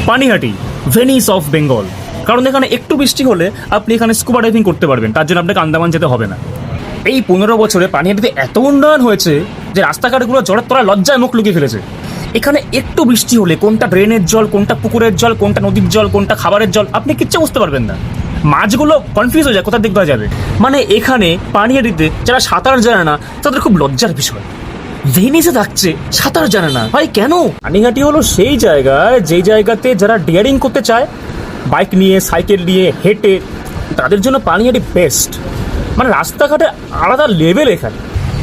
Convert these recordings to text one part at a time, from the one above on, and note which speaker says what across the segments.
Speaker 1: Panihati, Venice of Bengal. কারণ এখানে একটু বৃষ্টি হলে আপনি এখানে স্কুবা ডাইভিং করতে পারবেন, তার জন্য আপনাকে আন্দামান যেতে হবে না। এই 15 বছরে পানিহাটিতে এত উন্নয়ন হয়েছে যে রাস্তাঘাটগুলো জলের তলায় লজ্জায় মুখ লুকিয়ে ফেলেছে। এখানে একটু বৃষ্টি হলে কোনটা ড্রেনের জল, কোনটা পুকুরের জল, কোনটা নদীর জল, কোনটা খাবারের জল আপনি কিচ্ছু বুঝতে পারবেন না। মাছগুলো কনফিউজ হয়ে যায় কোথা দিক যাবে। মানে এখানে পানিহাটিতে যারা সাঁতার জানে না তাদের খুব লজ্জার বিষয়। ভেনিসে থাকছে সাঁতার জানে না, ভাই কেন? পানিহাটি হলো সেই জায়গা, যেই জায়গাতে যারা ডেয়ারিং করতে চায় বাইক নিয়ে, সাইকেল নিয়ে, হেঁটে, তাদের জন্য পানিহাটি বেস্ট। মানে রাস্তাঘাটে আলাদা লেভেল এখানে।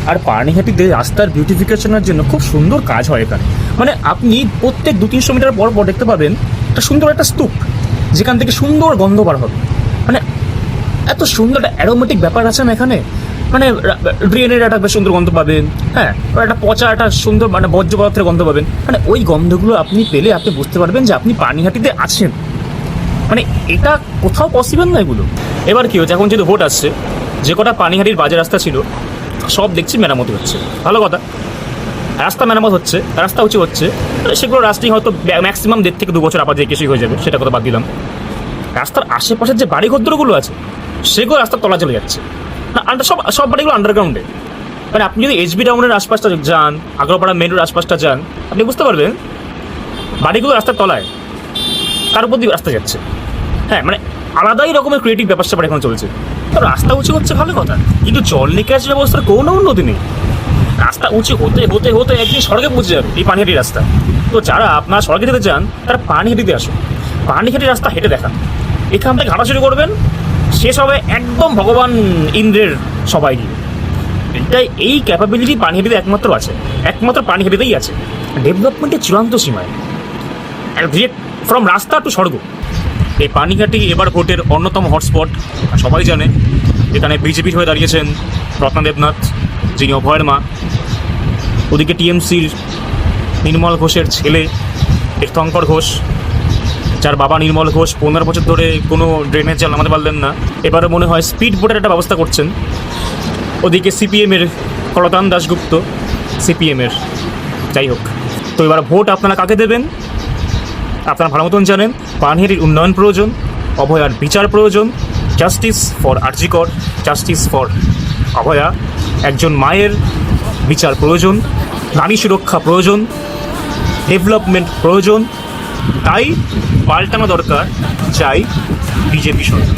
Speaker 1: আর পানিহাটিতে রাস্তার বিউটিফিকেশনের জন্য খুব সুন্দর কাজ হয় এখানে। মানে আপনি প্রত্যেক 200-300 মিটার পর পর দেখতে পাবেন একটা সুন্দর একটা স্তূপ, যেখান থেকে সুন্দর গন্ধ বার হবে। মানে এত সুন্দর একটা অ্যারোমেটিক ব্যাপার আছে না এখানে। মানে ড্রেনের একটা বেশ সুন্দর গন্ধ পাবেন, হ্যাঁ, একটা পচা একটা সুন্দর মানে বর্জ্য পদার্থের গন্ধ পাবেন। মানে ওই গন্ধগুলো আপনি পেলে আপনি বুঝতে পারবেন যে আপনি পানিহাটিতে আছেন। মানে এটা কোথাও পসিবল না এগুলো। এবার কি হচ্ছে, এখন যেহেতু ভোট আসছে, যে কটা পানিহাটির বাজে রাস্তা ছিল সব দেখছি মেরামতি হচ্ছে, ভালো কথা। রাস্তা মেরামত হচ্ছে, রাস্তা উঁচু হচ্ছে, সেগুলো রাস্তায় হয়তো ম্যাক্সিমাম 1.5 থেকে 2 বছর আবার যে কিছুই হয়ে যাবে, সেটা কথা বাদ দিলাম। রাস্তার আশেপাশের যে বাড়িঘরগুলো আছে সেগুলো রাস্তার তলা চলে যাচ্ছে না, সব বাড়িগুলো আন্ডারগ্রাউন্ডে। মানে আপনি যদি এসবি টাউনের আশপাশটা যান, আগ্রাপাড়া মেন রোড আশপাশটা যান, আপনি বুঝতে পারবেন বাড়িগুলো রাস্তার তলায়, তার উপর দিয়ে রাস্তা যাচ্ছে। হ্যাঁ, মানে আলাদাই রকমের ক্রিয়েটিভ ব্যাপার স্যাপার এখন চলছে। তো রাস্তা উঁচু হচ্ছে ভালো কথা, কিন্তু জল নিকাশ ব্যবস্থার কোনো উন্নতি নেই। রাস্তা উঁচু হতে হতে হতে একদিন সড়কে পৌঁছে যাবে এই পানিহাটি রাস্তা। তো যারা আপনার সড়কে যেতে চান তারা পানিহাটিতে আসুন, পানিহাটি রাস্তা হেঁটে দেখান। এখান থেকে হাঁটা শুরু করবেন, শেষ হবে একদম ভগবান ইন্দ্রের সবাই গিয়ে। এটাই, এই ক্যাপাবিলিটি পানিহাটিতে একমাত্র আছে, একমাত্র পানিহাটিতেই আছে। ডেভেলপমেন্টের চূড়ান্ত সীমায়, ফ্রম রাস্তা টু স্বর্গ। এই পানিহাটি এবার ভোটের অন্যতম হটস্পট, সবাই জানে। এখানে বিজেপির হয়ে দাঁড়িয়েছেন রত্না দেবনাথ, যিনি অভয়ের মা। ওদিকে টিএমসির নির্মল ঘোষের ছেলে তীর্থঙ্কর ঘোষ, যার বাবা নির্মল ঘোষ 15 বছর ধরে কোনো ড্রেনেজ জল নামাতে পারলেন না, এবারে মনে হয় স্পিড বোটের একটা ব্যবস্থা করছেন। ওদিকে সিপিএমের করতান দাশগুপ্ত, সিপিএমের। যাই হোক, তো এবার ভোট আপনারা কাকে দেবেন আপনারা ভালো মতন জানেন। পানিহাটির উন্নয়ন প্রয়োজন, অভয়ার বিচার প্রয়োজন, justice for RG Kar, justice for Abhaya, একজন মায়ের বিচার প্রয়োজন, নারী সুরক্ষা প্রয়োজন, ডেভেলপমেন্ট প্রয়োজন। তাই পাল্টানো দরকার, চাই বিজেপি সরকার।